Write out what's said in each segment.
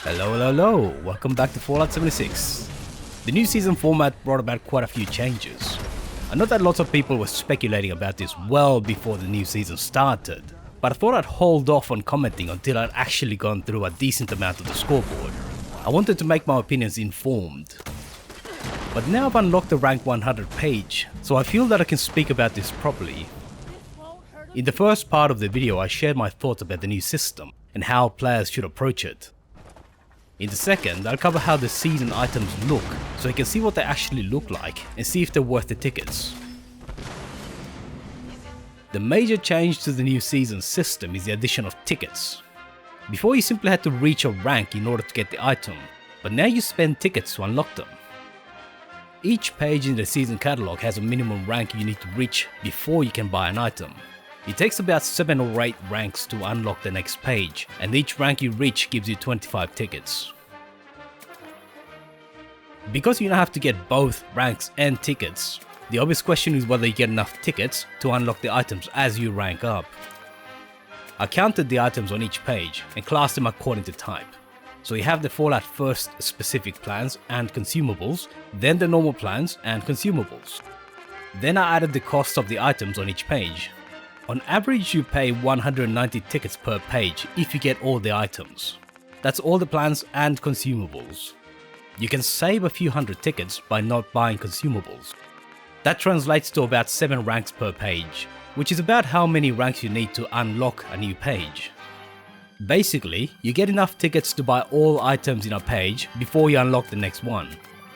Hello, welcome back to Fallout 76. The new season format brought about quite a few changes. I know that lots of people were speculating about this well before the new season started, but I thought I'd hold off on commenting until I'd actually gone through a decent amount of the scoreboard. I wanted to make my opinions informed. But now I've unlocked the rank 100 page, so I feel that I can speak about this properly. In the first part of the video I shared my thoughts about the new system and how players should approach it. In the second, I'll cover how the season items look, so you can see what they actually look like and see if they're worth the tickets. The major change to the new season system is the addition of tickets. Before you simply had to reach a rank in order to get the item, but now you spend tickets to unlock them. Each page in the season catalog has a minimum rank you need to reach before you can buy an item. It takes about 7 or 8 ranks to unlock the next page, and each rank you reach gives you 25 tickets. Because you now have to get both ranks and tickets, the obvious question is whether you get enough tickets to unlock the items as you rank up. I counted the items on each page and classed them according to type. So you have the Fallout First specific plans and consumables, then the normal plans and consumables. Then I added the cost of the items on each page. On average, you pay 190 tickets per page if you get all the items. That's all the plans and consumables. You can save a few hundred tickets by not buying consumables. That translates to about 7 ranks per page, which is about how many ranks you need to unlock a new page. Basically, you get enough tickets to buy all items in a page before you unlock the next one.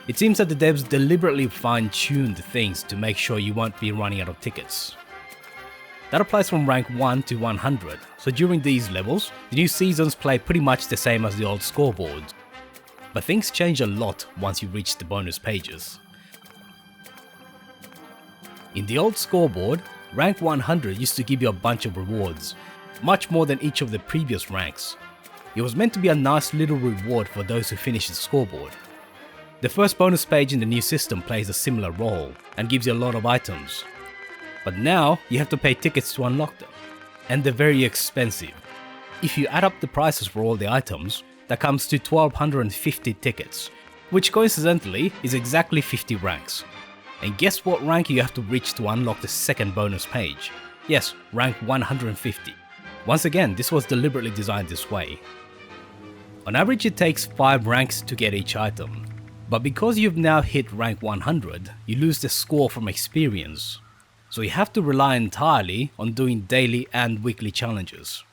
It seems that the devs deliberately fine-tuned things to make sure you won't be running out of tickets. That applies from rank 1 to 100, so during these levels, the new seasons play pretty much the same as the old scoreboards. But things change a lot once you reach the bonus pages. In the old scoreboard, rank 100 used to give you a bunch of rewards, much more than each of the previous ranks. It was meant to be a nice little reward for those who finished the scoreboard. The first bonus page in the new system plays a similar role, and gives you a lot of items. But now, you have to pay tickets to unlock them, and they're very expensive. If you add up the prices for all the items, that comes to 1250 tickets, which coincidentally is exactly 50 ranks. And guess what rank you have to reach to unlock the second bonus page? Yes, rank 150. Once again, this was deliberately designed this way. On average it takes 5 ranks to get each item, but because you've now hit rank 100, you lose the score from experience. So you have to rely entirely on doing daily and weekly challenges.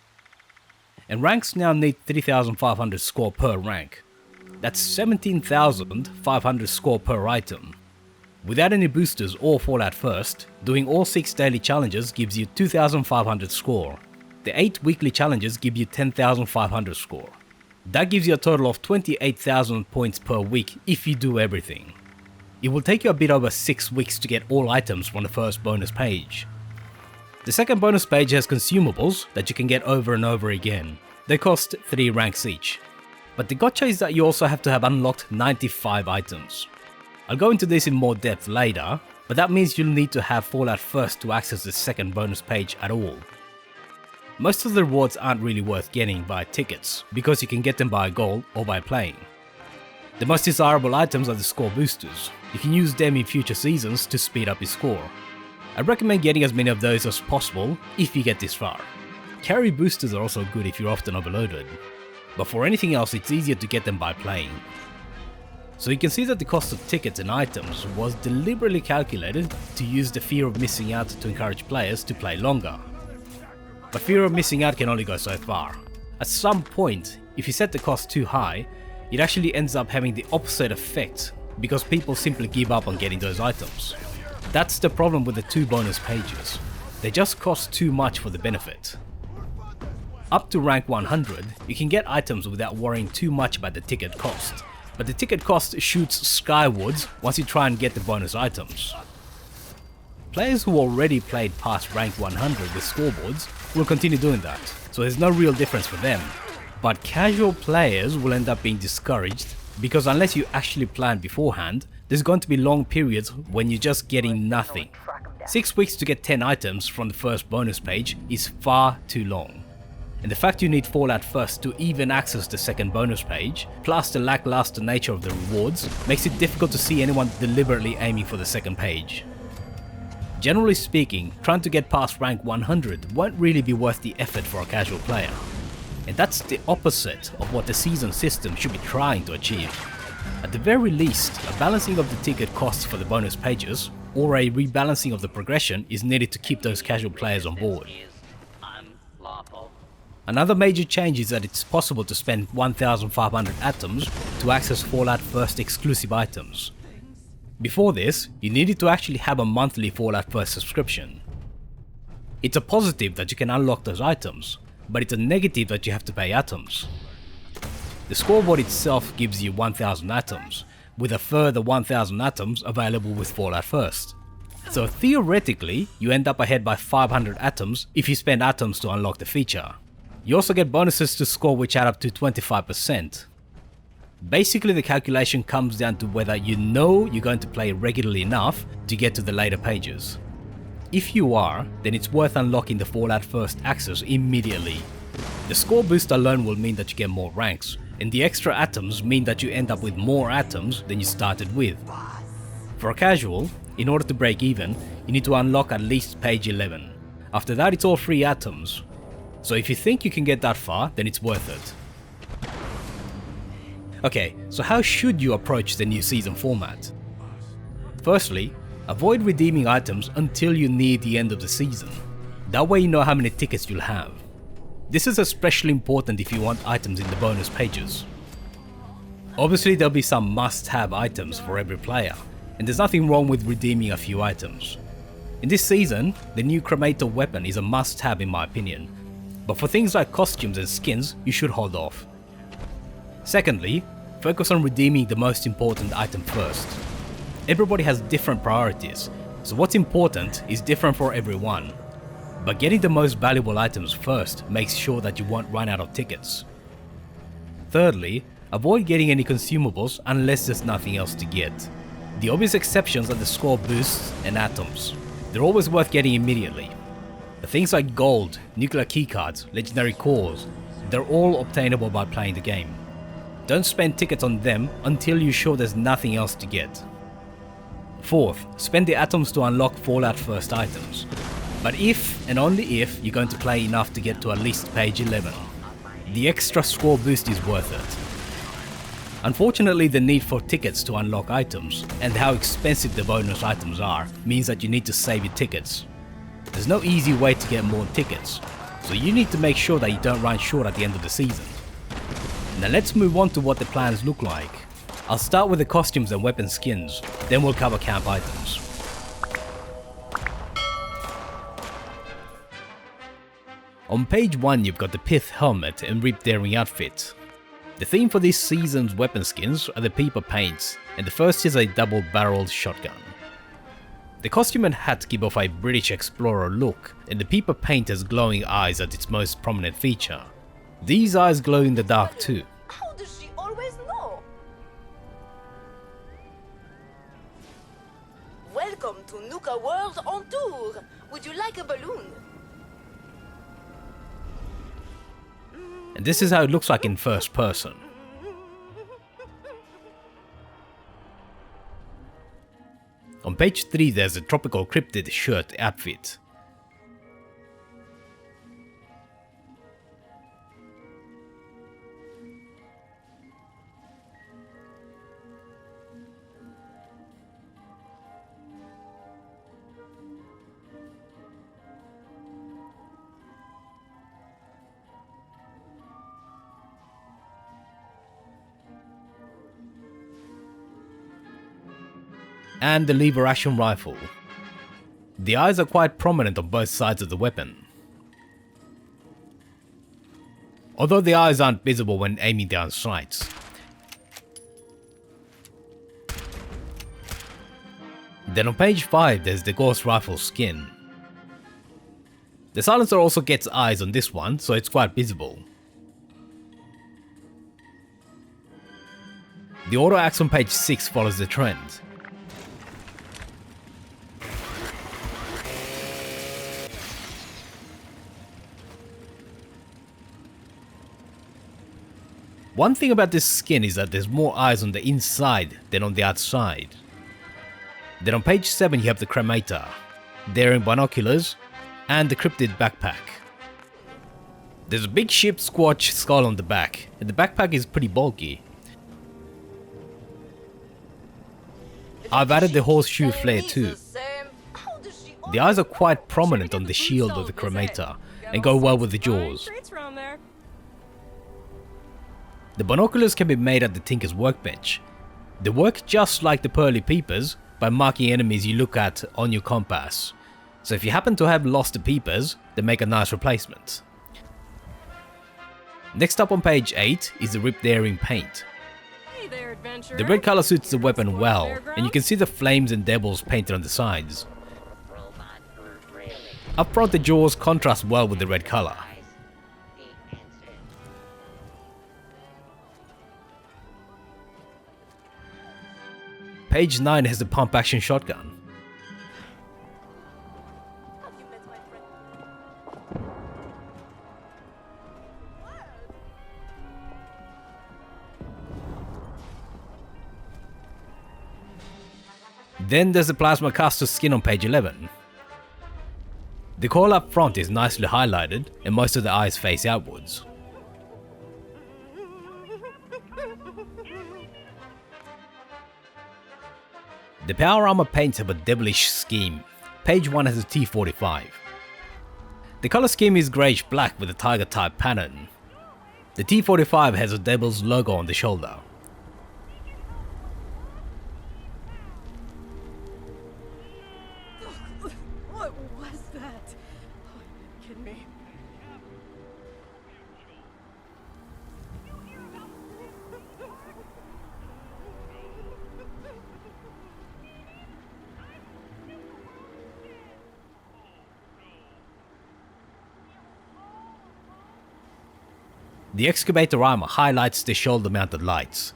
And ranks now need 3500 score per rank. That's 17,500 score per item. Without any boosters or Fallout First, doing all 6 daily challenges gives you 2500 score. The 8 weekly challenges give you 10,500 score. That gives you a total of 28,000 points per week if you do everything. It will take you a bit over 6 weeks to get all items from the first bonus page. The second bonus page has consumables that you can get over and over again. They cost 3 ranks each. But the gotcha is that you also have to have unlocked 95 items. I'll go into this in more depth later, but that means you'll need to have Fallout First to access the second bonus page at all. Most of the rewards aren't really worth getting by tickets, because you can get them by gold or by playing. The most desirable items are the score boosters. You can use them in future seasons to speed up your score. I recommend getting as many of those as possible if you get this far. Carry boosters are also good if you're often overloaded, but for anything else it's easier to get them by playing. So you can see that the cost of tickets and items was deliberately calculated to use the fear of missing out to encourage players to play longer. But fear of missing out can only go so far. At some point, if you set the cost too high, it actually ends up having the opposite effect because people simply give up on getting those items. That's the problem with the 2 bonus pages. They just cost too much for the benefit. Up to rank 100, you can get items without worrying too much about the ticket cost, but the ticket cost shoots skywards once you try and get the bonus items. Players who already played past rank 100 with scoreboards will continue doing that, so there's no real difference for them. But casual players will end up being discouraged because unless you actually plan beforehand, there's going to be long periods when you're just getting nothing. 6 weeks to get 10 items from the first bonus page is far too long. and the fact you need Fallout first to even access the second bonus page, plus the lackluster nature of the rewards, makes it difficult to see anyone deliberately aiming for the second page. Generally speaking, trying to get past rank 100 won't really be worth the effort for a casual player, and that's the opposite of what the season system should be trying to achieve. At the very least, a balancing of the ticket costs for the bonus pages, or a rebalancing of the progression is needed to keep those casual players on board. Another major change is that it's possible to spend 1,500 atoms to access Fallout First exclusive items. Before this, you needed to actually have a monthly Fallout First subscription. It's a positive that you can unlock those items, but it's a negative that you have to pay atoms. The scoreboard itself gives you 1,000 atoms, with a further 1,000 atoms available with Fallout First. So theoretically, you end up ahead by 500 atoms if you spend atoms to unlock the feature. You also get bonuses to score which add up to 25%. Basically, the calculation comes down to whether you know you're going to play regularly enough to get to the later pages. If you are, then it's worth unlocking the Fallout First access immediately. The score boost alone will mean that you get more ranks, and the extra atoms mean that you end up with more atoms than you started with. For a casual, in order to break even, you need to unlock at least page 11. After that, it's all free atoms. So if you think you can get that far, then it's worth it. Okay, so how should you approach the new season format? Firstly, avoid redeeming items until you near the end of the season. That way you know how many tickets you'll have. This is especially important if you want items in the bonus pages. Obviously there'll be some must-have items for every player, and there's nothing wrong with redeeming a few items. In this season, the new Cremator weapon is a must-have in my opinion, but for things like costumes and skins, you should hold off. Secondly, focus on redeeming the most important item first. Everybody has different priorities, so what's important is different for everyone. But getting the most valuable items first makes sure that you won't run out of tickets. Thirdly, avoid getting any consumables unless there's nothing else to get. The obvious exceptions are the score boosts and atoms. They're always worth getting immediately. But things like gold, nuclear keycards, legendary cores, they're all obtainable by playing the game. Don't spend tickets on them until you're sure there's nothing else to get. Fourth, spend the atoms to unlock Fallout First items. But if, and only if, you're going to play enough to get to at least page 11. The extra score boost is worth it. Unfortunately, the need for tickets to unlock items, and how expensive the bonus items are, means that you need to save your tickets. There's no easy way to get more tickets, so you need to make sure that you don't run short at the end of the season. Now let's move on to what the plans look like. I'll start with the costumes and weapon skins, then we'll cover camp items. On page 1 you've got the Pith helmet and Rip Daring outfit. The theme for this season's weapon skins are the Peeper paints, and the first is a double-barreled shotgun. The costume and hat give off a British explorer look, and the Peeper paint has glowing eyes as its most prominent feature. These eyes glow in the dark too. How does she always know? Welcome to Nuka World on tour. Would you like a balloon? And this is how it looks like in first person. On page 3 there's a tropical cryptid shirt outfit. And the lever action rifle. The eyes are quite prominent on both sides of the weapon. Although the eyes aren't visible when aiming down sights. Then on page 5 there's the Gauss rifle skin. The silencer also gets eyes on this one, so it's quite visible. The Autoaxe on page 6 follows the trend. One thing about this skin is that there's more eyes on the inside than on the outside. Then on page 7 you have the Cremator, Daring Binoculars, and the Cryptid backpack. There's a big ship squatch skull on the back, and the backpack is pretty bulky. I've added the Horseshoe Flair too. The eyes are quite prominent on the shield of the Cremator and go well with the jaws. The binoculars can be made at the Tinker's Workbench. They work just like the pearly peepers by marking enemies you look at on your compass. So if you happen to have lost the peepers, they make a nice replacement. Next up on page 8 is the Rip Daring paint. Hey there, adventurer. The red colour suits the weapon well, and you can see the flames and devils painted on the sides. Up front the jaws contrast well with the red colour. Page 9 has the pump action shotgun. Then there's the plasma caster skin on page 11. The coil up front is nicely highlighted and most of the eyes face outwards. The power armor paints have a devilish scheme. Page 1 has a T-45. The color scheme is greyish black with a tiger type pattern. The T-45 has a devil's logo on the shoulder. What was that? Oh, you kidding me? The excavator armor highlights the shoulder mounted lights.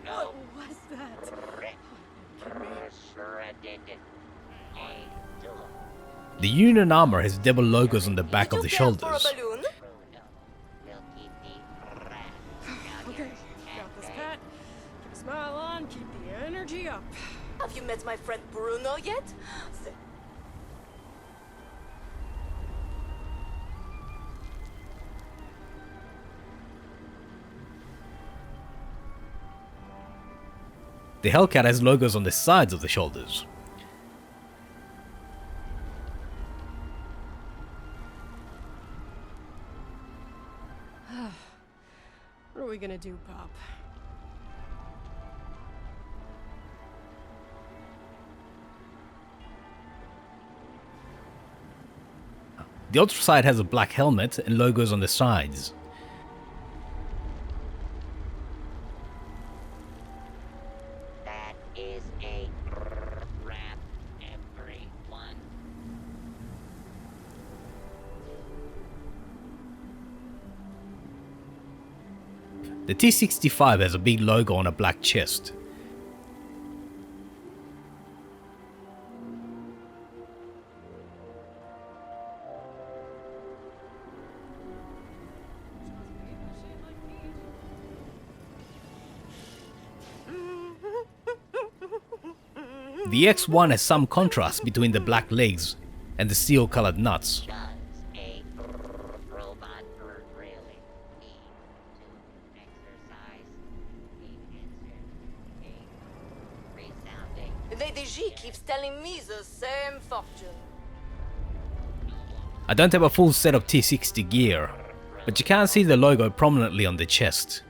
What was that? The Union armor has devil logos on the back of the shoulders. Okay, got this, Pat. Keep a smile on, keep the energy up. Have you met my friend Bruno yet? The Hellcat has logos on the sides of the shoulders. What are we gonna do, Pop? The Ultracite has a black helmet and logos on the sides. That is a wrap, everyone. The T-65 has a big logo on a black chest. The X-01 has some contrast between the black legs and the steel colored nuts. Does a robot really need to exercise? The answer, a resounding Lady G keeps telling me the same fortune. I don't have a full set of T-60 gear, but you can see the logo prominently on the chest.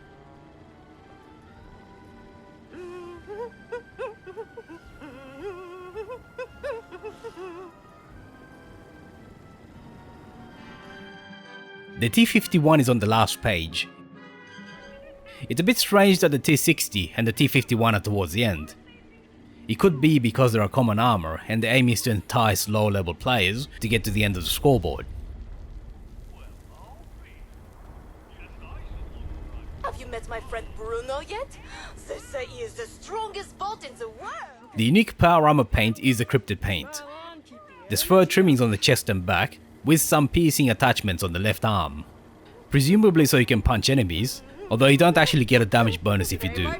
The T-51 is on the last page. It's a bit strange that the T-60 and the T-51 are towards the end. It could be because they are common armor and the aim is to entice lower level players to get to the end of the scoreboard. Have you met my friend Bruno yet? They say he is the strongest bot in the world. The unique power armor paint is the Cryptid paint. There's fur trimmings on the chest and back, with some piercing attachments on the left arm. Presumably so you can punch enemies, although you don't actually get a damage bonus if you do.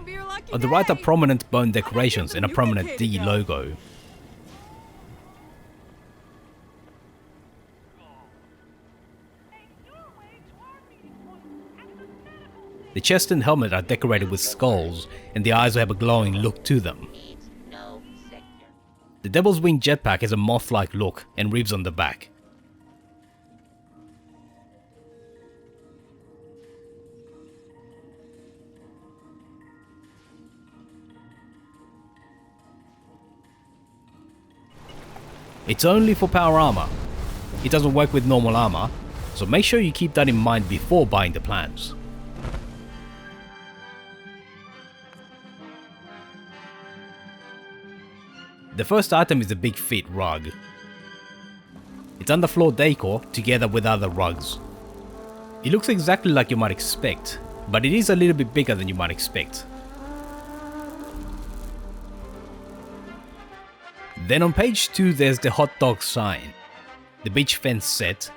On the right are prominent bone decorations and a prominent D logo. The chest and helmet are decorated with skulls, and the eyes have a glowing look to them. The Devil's Wing Jetpack has a moth-like look and ribs on the back. It's only for power armor. It doesn't work with normal armor, so make sure you keep that in mind before buying the plans. The first item is the Bigfeet Rug. It's underfloor decor together with other rugs. It looks exactly like you might expect, but it is a little bit bigger than you might expect. Then on page 2 there's the hot dog sign, the beach fence set,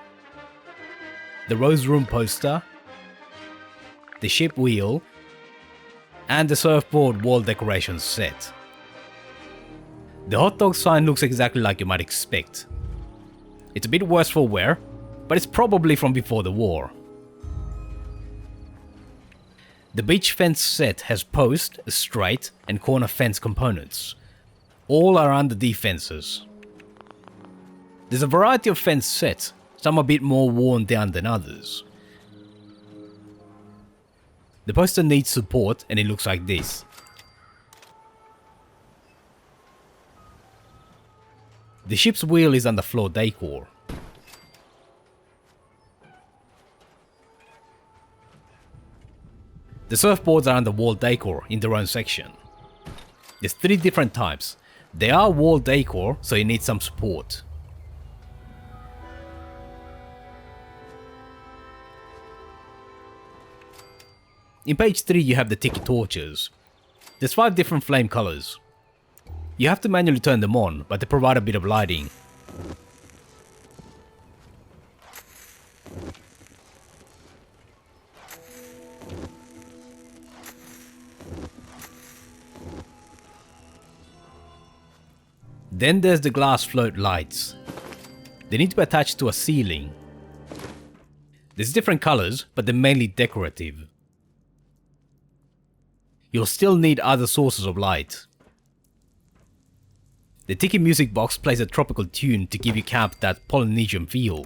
the rose room poster, the ship wheel, and the surfboard wall decoration set. The hot dog sign looks exactly like you might expect. It's a bit worse for wear, but it's probably from before the war. The beach fence set has post, straight, and corner fence components. All are under defenses. There's a variety of fence sets, some a bit more worn down than others. The poster needs support and it looks like this. The ship's wheel is underfloor decor. The surfboards are under wall decor in their own section. There's 3 different types. They are wall decor, so you need some support. In page 3 you have the Tiki torches. There's 5 different flame colors. You have to manually turn them on, but they provide a bit of lighting. Then there's the glass float lights. They need to be attached to a ceiling. There's different colors, but they're mainly decorative. You'll still need other sources of light. The Tiki music box plays a tropical tune to give you camp that Polynesian feel.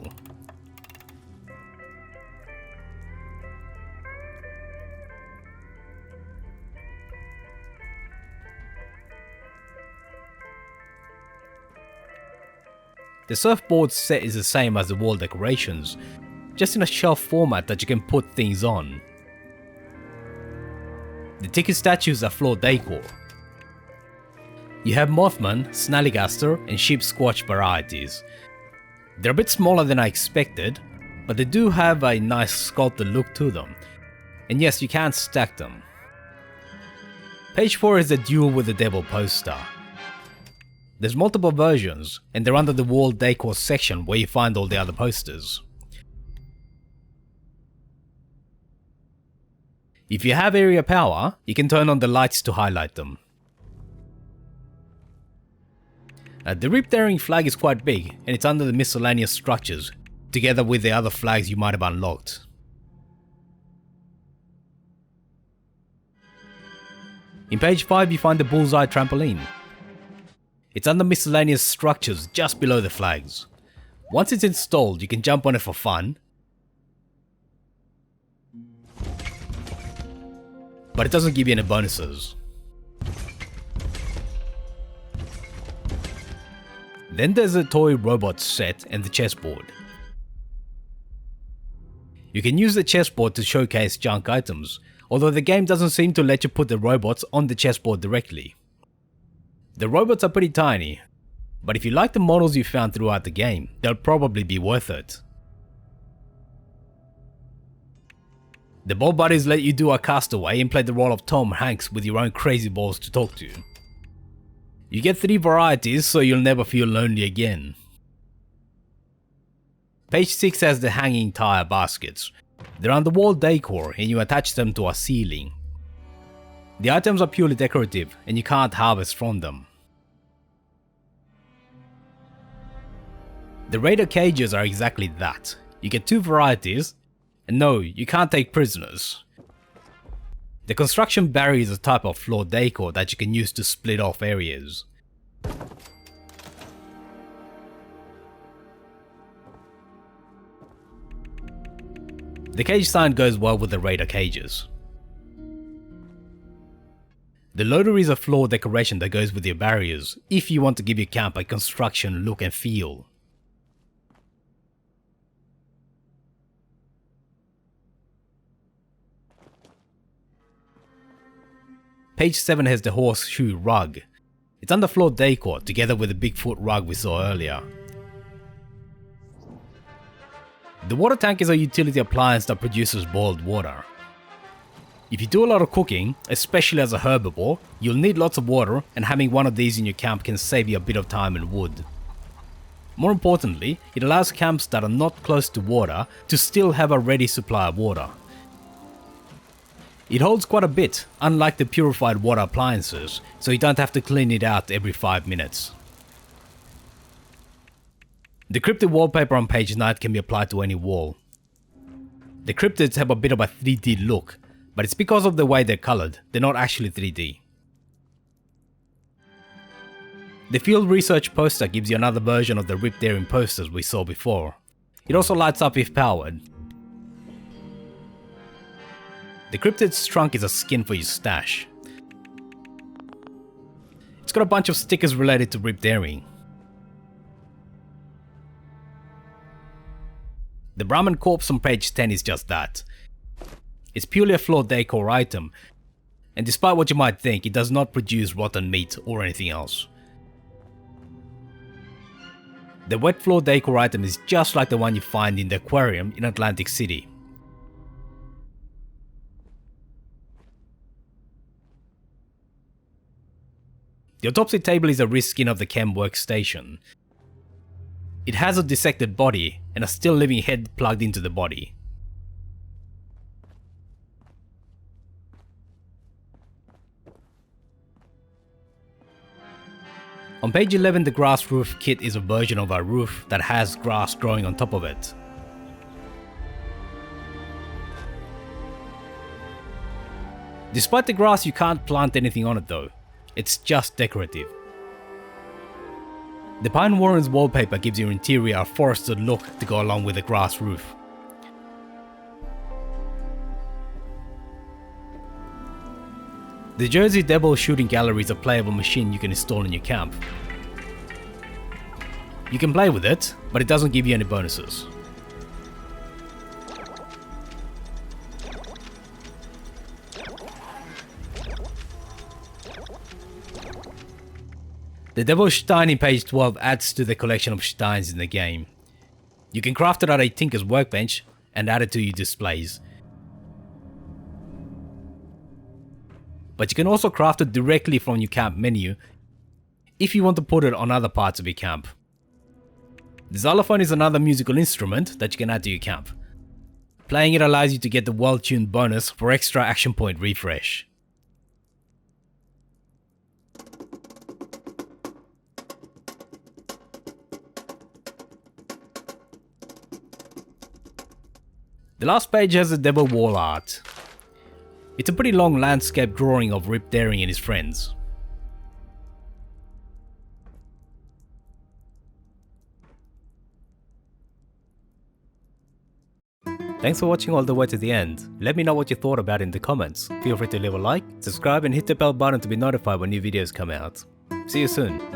The surfboard set is the same as the wall decorations, just in a shelf format that you can put things on. The Tiki statues are floor decor. You have Mothman, Snallygaster, and Sheep Squatch varieties. They're a bit smaller than I expected, but they do have a nice sculpted look to them. And yes, you can stack them. Page 4 is the Duel with the Devil poster. There's multiple versions, and they're under the wall decor section where you find all the other posters. If you have area power, you can turn on the lights to highlight them. The Rip Daring flag is quite big, and it's under the miscellaneous structures, together with the other flags you might have unlocked. In page 5 you find the Bullseye Trampoline. It's under miscellaneous structures just below the flags. Once it's installed, you can jump on it for fun, but it doesn't give you any bonuses. Then there's the toy robot set and the chessboard. You can use the chessboard to showcase junk items, although the game doesn't seem to let you put the robots on the chessboard directly. The robots are pretty tiny, but if you like the models you found throughout the game, they'll probably be worth it. The ball buddies let you do a castaway and play the role of Tom Hanks with your own crazy balls to talk to. You get 3 varieties so you'll never feel lonely again. Page 6 has the hanging tire baskets. They're on the wall decor and you attach them to a ceiling. The items are purely decorative and you can't harvest from them. The raider cages are exactly that. You get 2 varieties, and no, you can't take prisoners. The construction barrier is a type of floor decor that you can use to split off areas. The cage sign goes well with the raider cages. The loader is a floor decoration that goes with your barriers if you want to give your camp a construction look and feel. Page 7 has the Horseshoe rug. It's underfloor decor together with the Bigfeet Rug we saw earlier. The water tank is a utility appliance that produces boiled water. If you do a lot of cooking, especially as a herbivore, you'll need lots of water, and having one of these in your camp can save you a bit of time and wood. More importantly, it allows camps that are not close to water to still have a ready supply of water. It holds quite a bit, unlike the purified water appliances, so you don't have to clean it out every 5 minutes. The Cryptid Wallpaper on page 9 can be applied to any wall. The Cryptids have a bit of a 3D look, but it's because of the way they're coloured, they're not actually 3D. The Field Research poster gives you another version of the Rip Daring posters we saw before. It also lights up if powered. The Cryptid's trunk is a skin for your stash. It's got a bunch of stickers related to Rip Daring. The Brahmin Corpse on page 10 is just that. It's purely a floor decor item, and despite what you might think, it does not produce rotten meat or anything else. The wet floor decor item is just like the one you find in the aquarium in Atlantic City. The autopsy table is a reskin of the chem workstation. It has a dissected body and a still living head plugged into the body. On page 11, the grass roof kit is a version of a roof that has grass growing on top of it. Despite the grass, you can't plant anything on it though. It's just decorative. The Pine Warren's wallpaper gives your interior a forested look to go along with the grass roof. The Jersey Devil shooting gallery is a playable machine you can install in your camp. You can play with it, but it doesn't give you any bonuses. The Devlish Stein in page 12 adds to the collection of Steins in the game. You can craft it at a tinker's workbench and add it to your displays. But you can also craft it directly from your camp menu if you want to put it on other parts of your camp. The xylophone is another musical instrument that you can add to your camp. Playing it allows you to get the well-tuned bonus for extra action point refresh. The last page has the devil wall art. It's a pretty long landscape drawing of Rip Daring and his friends. Thanks for watching all the way to the end. Let me know what you thought about it in the comments. Feel free to leave a like, subscribe and hit the bell button to be notified when new videos come out. See you soon.